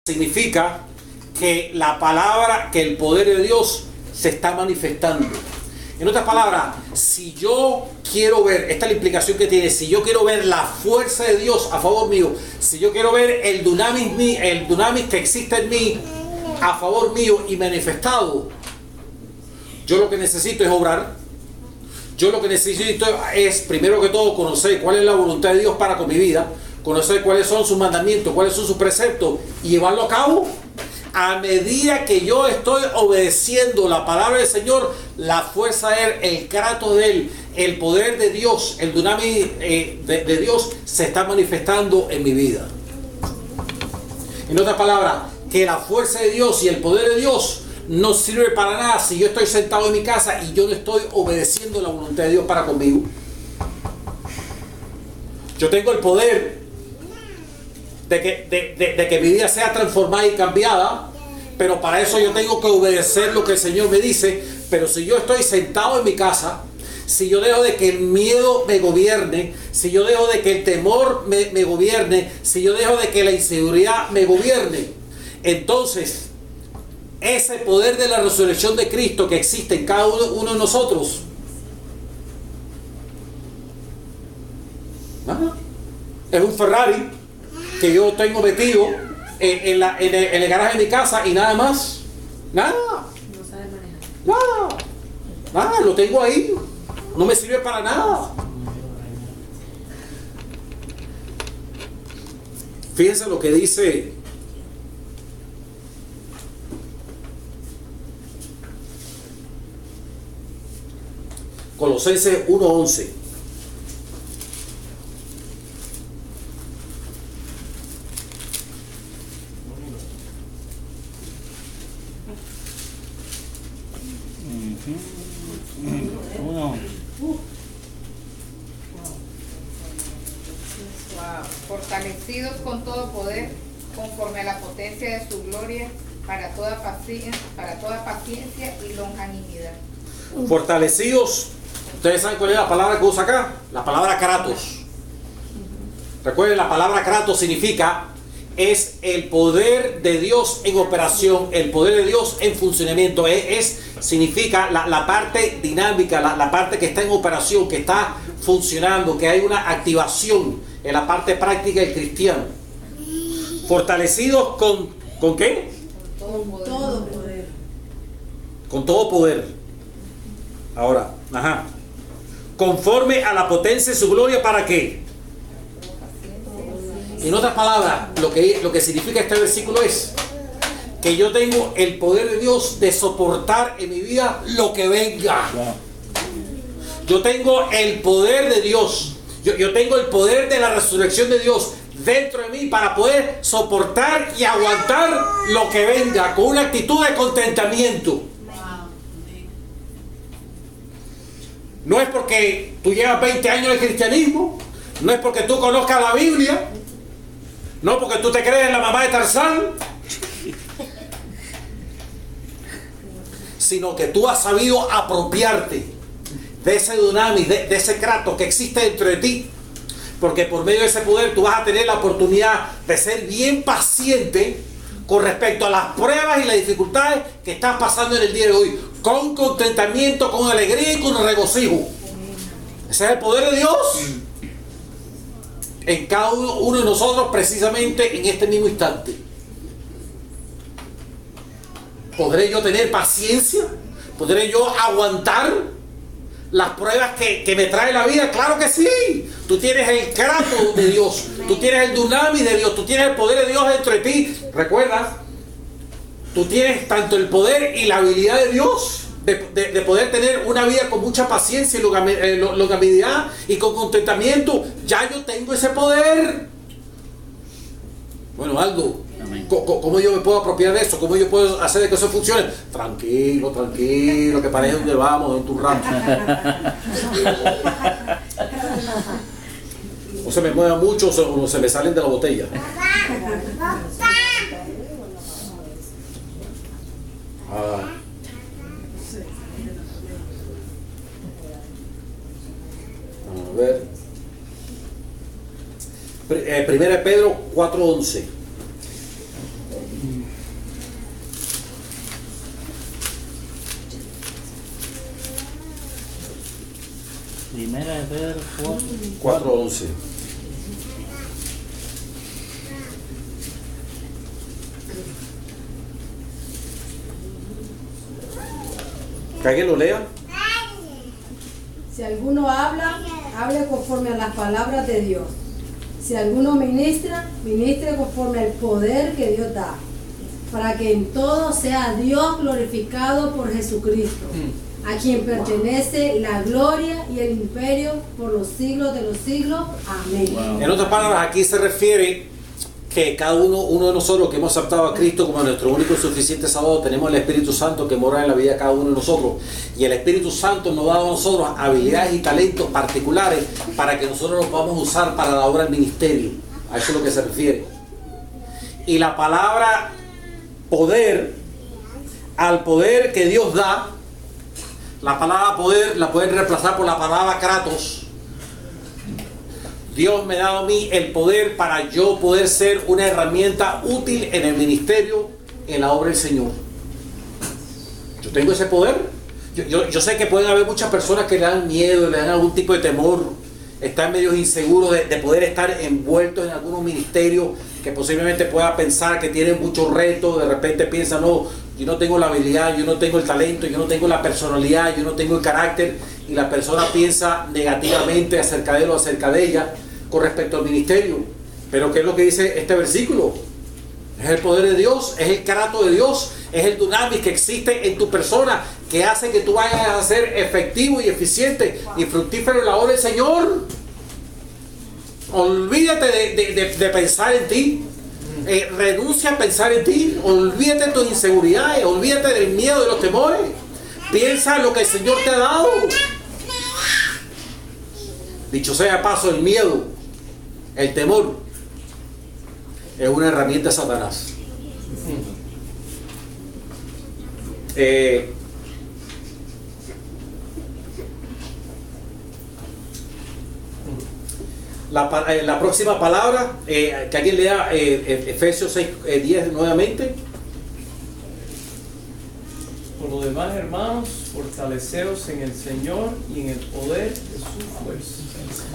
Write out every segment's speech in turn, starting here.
significa que la palabra, que el poder de Dios se está manifestando. En otras palabras, si yo quiero ver, esta es la implicación que tiene, si yo quiero ver la fuerza de Dios a favor mío, si yo quiero ver el dunamis que existe en mí a favor mío y manifestado, yo lo que necesito es obrar. Yo lo que necesito es, primero que todo, conocer cuál es la voluntad de Dios para con mi vida, conocer cuáles son sus mandamientos, cuáles son sus preceptos y llevarlo a cabo. A medida que yo estoy obedeciendo la palabra del Señor, la fuerza de Él, el kratos de Él, el poder de Dios, el dunamis de Dios se está manifestando en mi vida. En otras palabras, que la fuerza de Dios y el poder de Dios no sirve para nada si yo estoy sentado en mi casa y yo no estoy obedeciendo la voluntad de Dios para conmigo. Yo tengo el poder de que mi vida sea transformada y cambiada, pero para eso yo tengo que obedecer lo que el Señor me dice. Pero si yo estoy sentado en mi casa, si yo dejo de que el miedo me gobierne, si yo dejo de que el temor me gobierne, si yo dejo de que la inseguridad me gobierne, entonces ese poder de la resurrección de Cristo que existe en cada uno de nosotros, es un Ferrari que yo tengo metido en el garaje de mi casa y nada más. Nada. No sabe manejar. Nada, lo tengo ahí. No me sirve para nada. Fíjense lo que dice Colosenses 1:11. Fortalecidos con todo poder, conforme a la potencia de su gloria, para toda paciencia y longanimidad. Fortalecidos. Ustedes saben cuál es la palabra que usa acá. La palabra kratos. Recuerden, la palabra kratos significa es el poder de Dios en operación, el poder de Dios en funcionamiento. Significa la parte dinámica, la parte que está en operación, que está funcionando, que hay una activación en la parte práctica del cristiano. Fortalecidos ¿con qué? Con todo poder. Con todo poder. Ahora, conforme a la potencia de su gloria, ¿para qué? En otras palabras, lo que significa este versículo es que yo tengo el poder de Dios de soportar en mi vida lo que venga. Yo tengo el poder de Dios. Yo tengo el poder de la resurrección de Dios dentro de mí para poder soportar y aguantar lo que venga con una actitud de contentamiento. No es porque tú llevas 20 años de cristianismo, no es porque tú conozcas la Biblia, no porque tú te crees en la mamá de Tarzán, sino que tú has sabido apropiarte de ese dunamis, de ese kratos que existe dentro de ti, porque por medio de ese poder tú vas a tener la oportunidad de ser bien paciente con respecto a las pruebas y las dificultades que estás pasando en el día de hoy, con contentamiento, con alegría y con regocijo. Ese es el poder de Dios en cada uno de nosotros, precisamente en este mismo instante. ¿Podré yo tener paciencia? ¿Podré yo aguantar las pruebas que me trae la vida? Claro que sí. Tú tienes el kratos de Dios, tú tienes el dunamis de Dios, tú tienes el poder de Dios dentro de ti. ¿Recuerdas? Tú tienes tanto el poder y la habilidad de Dios de poder tener una vida con mucha paciencia y longanimidad y con contentamiento. Ya yo tengo ese poder. Bueno, Aldo, ¿cómo yo me puedo apropiar de eso? ¿Cómo yo puedo hacer de que eso funcione? Tranquilo, que parece donde vamos, en tu rancho. No se me mueva mucho o se me salen de la botella. A ver. 1 Pedro 4:11. Primera de Pedro 4:11. ¿Que alguien lo lea? Si alguno habla, hable conforme a las palabras de Dios. Si alguno ministra, ministre conforme al poder que Dios da, para que en todo sea Dios glorificado por Jesucristo, a quien pertenece la gloria y el imperio por los siglos de los siglos. Amén. En otras palabras, aquí se refiere que cada uno de nosotros que hemos aceptado a Cristo como nuestro único y suficiente Salvador, tenemos el Espíritu Santo que mora en la vida de cada uno de nosotros. Y el Espíritu Santo nos ha dado a nosotros habilidades y talentos particulares para que nosotros los podamos usar para la obra del ministerio. A eso es lo que se refiere. Y la palabra poder, al poder que Dios da, la palabra poder la pueden reemplazar por la palabra kratos. Dios me ha dado a mí el poder para yo poder ser una herramienta útil en el ministerio, en la obra del Señor. Yo tengo ese poder. Yo sé que pueden haber muchas personas que le dan miedo, le dan algún tipo de temor, están medio inseguros de poder estar envueltos en algunos ministerios, que posiblemente pueda pensar que tienen muchos retos, de repente piensan, no, yo no tengo la habilidad, yo no tengo el talento, yo no tengo la personalidad, yo no tengo el carácter, y la persona piensa negativamente acerca de él o acerca de ella con respecto al ministerio. Pero ¿qué es lo que dice este versículo? Es el poder de Dios, es el kratos de Dios, es el dunamis que existe en tu persona, que hace que tú vayas a ser efectivo y eficiente y fructífero en la obra del Señor. Olvídate de pensar en ti. Renuncia a pensar en ti. Olvídate de tus inseguridades, olvídate del miedo, de los temores. Piensa en lo que el Señor te ha dado. Dicho sea de paso, el miedo, el temor, es una herramienta de Satanás. La próxima palabra, que alguien lea Efesios 6:10 nuevamente. Por lo demás, hermanos, fortaleceos en el Señor y en el poder de su fuerza.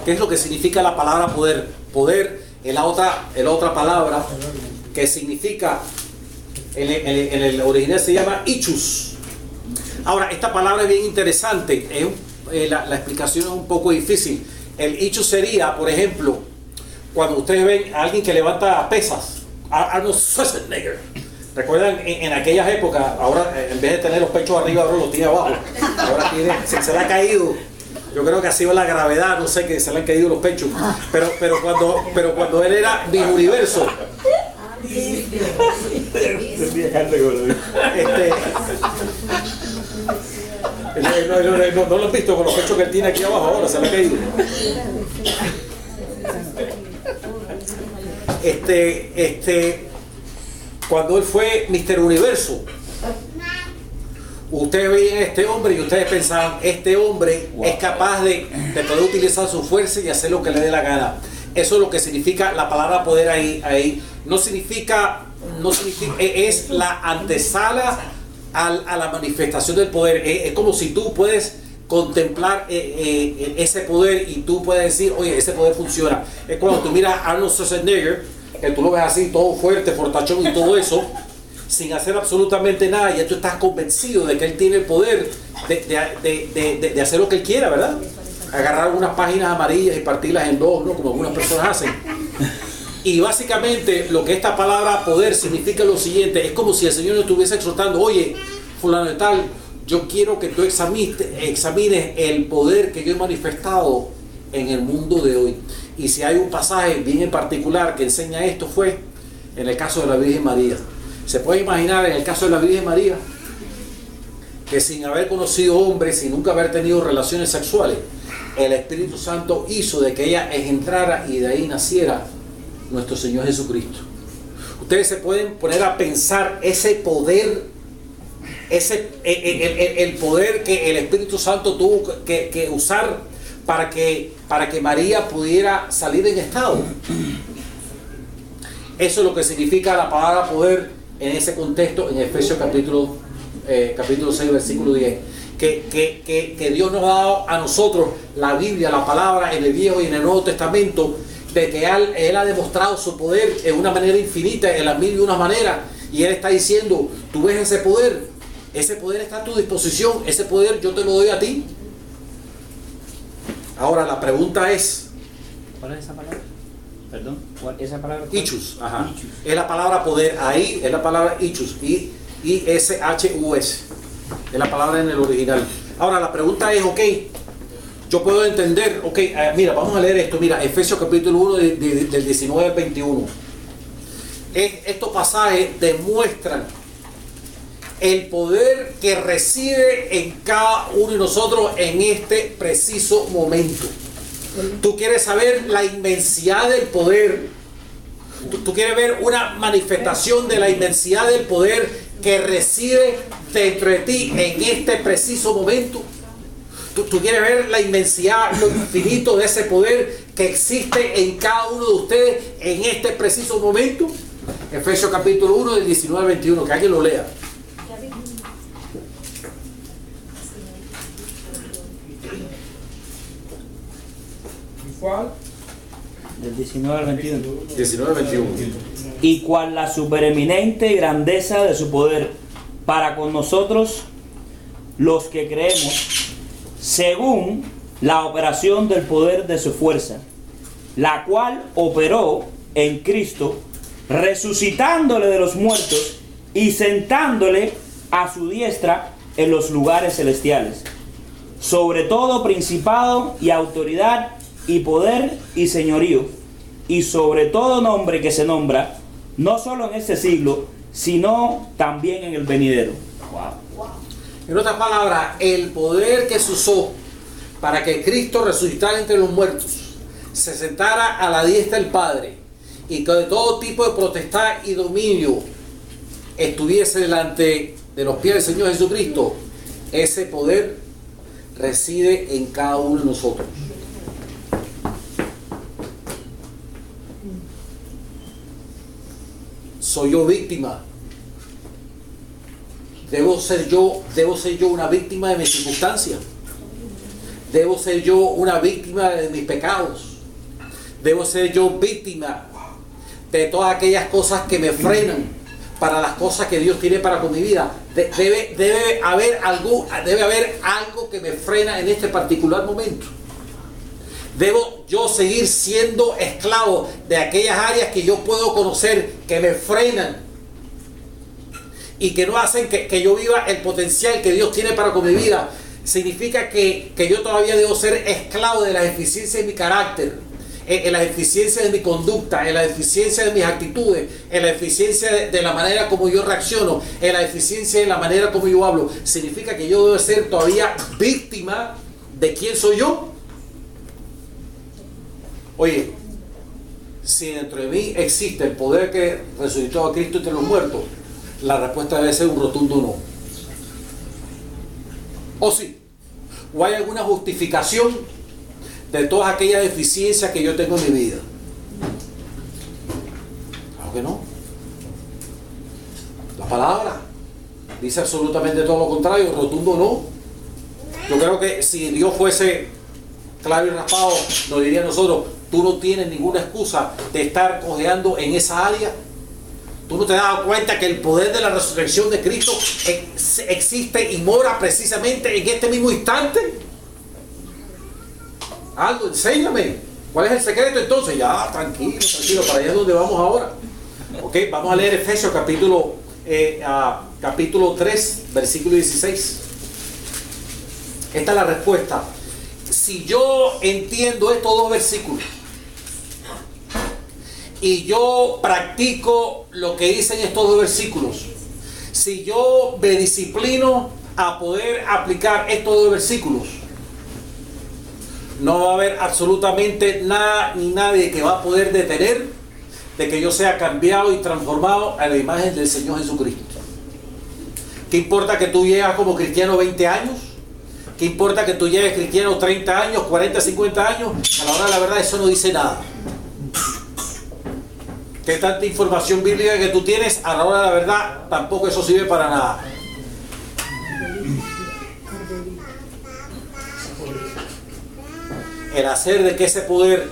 ¿Qué es lo que significa la palabra poder? Poder es la otra palabra que significa, en el original se llama ichus. Ahora, esta palabra es bien interesante, la explicación es un poco difícil. El ichus sería, por ejemplo, cuando ustedes ven a alguien que levanta pesas, Arnold Schwarzenegger. ¿Recuerdan en aquellas épocas? Ahora, en vez de tener los pechos arriba, ahora los tiene abajo. Ahora se le ha caído. Yo creo que ha sido la gravedad, no sé, que se le han caído los pechos. Pero cuando él era Miss Universo, no lo han visto con los pechos que él tiene aquí abajo, ahora se le ha caído. Cuando él fue Mr. Universo, ustedes veían a este hombre y ustedes pensaban, este hombre es capaz de poder utilizar su fuerza y hacer lo que le dé la gana. Eso es lo que significa la palabra poder ahí. No significa, es la antesala a la manifestación del poder. Es como si tú puedes contemplar ese poder y tú puedes decir, oye, ese poder funciona. Es cuando tú miras a Arnold Schwarzenegger, que tú lo ves así, todo fuerte, fortachón y todo eso, sin hacer absolutamente nada, y ya tú estás convencido de que él tiene el poder de hacer lo que él quiera, ¿verdad? Agarrar unas páginas amarillas y partirlas en dos, ¿no? Como algunas personas hacen. Y básicamente lo que esta palabra poder significa es lo siguiente: es como si el Señor nos estuviese exhortando, oye, fulano de tal, yo quiero que tú examines el poder que yo he manifestado en el mundo de hoy. Y si hay un pasaje bien en particular que enseña esto, fue en el caso de la Virgen María. Se puede imaginar en el caso de la Virgen María que sin haber conocido hombres, sin nunca haber tenido relaciones sexuales, el Espíritu Santo hizo de que ella entrara y de ahí naciera nuestro Señor Jesucristo. Ustedes se pueden poner a pensar ese poder, el poder que el Espíritu Santo tuvo que usar para que María pudiera salir en estado. Eso es lo que significa la palabra poder en ese contexto en Efesios capítulo 6, versículo 10. Que Dios nos ha dado a nosotros la Biblia, la palabra en el Viejo y en el Nuevo Testamento, de que Él ha demostrado su poder en una manera infinita, en las mil y una maneras, y Él está diciendo, tú ves ese poder está a tu disposición, ese poder yo te lo doy a ti. Ahora la pregunta es, ¿cuál es esa palabra? Perdón, ¿esa palabra? Ichus, ajá. Ichus. Es la palabra poder, ahí es la palabra Ichus, I-S-H-U-S, es la palabra en el original. Ahora la pregunta es, ok, yo puedo entender, ok, mira, vamos a leer esto, mira, Efesios capítulo 1 del 19 al 21. Estos pasajes demuestran el poder que reside en cada uno de nosotros en este preciso momento. Tú quieres saber la inmensidad del poder. Tú quieres ver una manifestación de la inmensidad del poder que reside dentro de ti en este preciso momento. Tú quieres ver la inmensidad, lo infinito de ese poder que existe en cada uno de ustedes en este preciso momento. Efesios capítulo 1 del 19 al 21, que alguien lo lea. ¿Cuál? Del 19 al 21. 19 al 21. Y cual la supereminente grandeza de su poder para con nosotros los que creemos, según la operación del poder de su fuerza, la cual operó en Cristo, resucitándole de los muertos y sentándole a su diestra en los lugares celestiales, sobre todo principado y autoridad y poder y señorío, y sobre todo nombre que se nombra, no solo en este siglo, sino también en el venidero. Wow. En otras palabras, el poder que se usó para que Cristo resucitara entre los muertos, se sentara a la diestra del Padre y que de todo tipo de potestad y dominio estuviese delante de los pies del Señor Jesucristo, ese poder reside en cada uno de nosotros. Soy yo víctima. Debo ser yo una víctima de mis circunstancias. Debo ser yo una víctima de mis pecados. Debo ser yo víctima de todas aquellas cosas que me frenan para las cosas que Dios tiene para con mi vida. Debe haber algo que me frena en este particular momento. Debo yo seguir siendo esclavo de aquellas áreas que yo puedo conocer que me frenan y que no hacen que yo viva el potencial que Dios tiene para con mi vida. Significa que yo todavía debo ser esclavo de las deficiencias de mi carácter, en las deficiencias de mi conducta, en las deficiencias de mis actitudes, en la deficiencia de la manera como yo reacciono, en la deficiencia de la manera como yo hablo. Significa que yo debo ser todavía víctima de quién soy yo. Oye, si dentro de mí existe el poder que resucitó a Cristo entre los muertos, la respuesta debe ser un rotundo no. ¿O sí? ¿O hay alguna justificación de todas aquellas deficiencias que yo tengo en mi vida? Claro que no. La palabra dice absolutamente todo lo contrario, rotundo no. Yo creo que si Dios fuese claro y raspado, nos diría a nosotros, tú no tienes ninguna excusa de estar cojeando en esa área. Tú no te has dado cuenta que el poder de la resurrección de Cristo existe y mora precisamente en este mismo instante. Aldo, enséñame. ¿Cuál es el secreto entonces? Ya, tranquilo, para allá es donde vamos ahora. Ok, vamos a leer Efesios capítulo 3, versículo 16. Esta es la respuesta. Si yo entiendo estos dos versículos y yo practico lo que dicen estos dos versículos, si yo me disciplino a poder aplicar estos dos versículos, no va a haber absolutamente nada ni nadie que va a poder detener de que yo sea cambiado y transformado a la imagen del Señor Jesucristo. ¿Qué importa que tú llegas como cristiano 20 años? ¿Qué importa que tú lleves cristiano 30 años, 40, 50 años? A la hora de la verdad eso no dice nada. que tanta información bíblica que tú tienes, a la hora de la verdad, tampoco eso sirve para nada. El hacer de que ese poder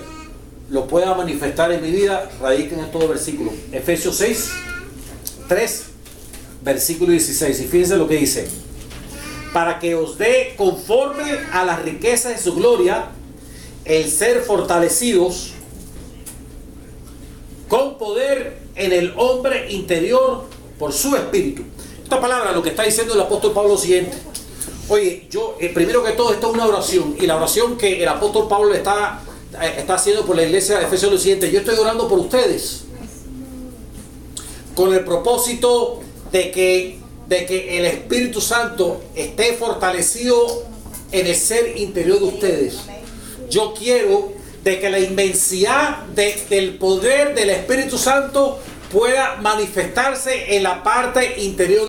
lo pueda manifestar en mi vida radica en estos dos versículos. Efesios 6, 3, versículo 16. Y fíjense lo que dice: para que os dé conforme a las riquezas de su gloria el ser fortalecidos con poder en el hombre interior por su espíritu. Esta palabra, lo que está diciendo el apóstol Pablo, es lo siguiente. Oye, yo, primero que todo, esto es una oración, y la oración que el apóstol Pablo está haciendo por la iglesia de Efesios es lo siguiente: yo estoy orando por ustedes con el propósito de que el Espíritu Santo esté fortalecido en el ser interior de ustedes. Yo quiero de que la inmensidad del poder del Espíritu Santo pueda manifestarse en la parte interior.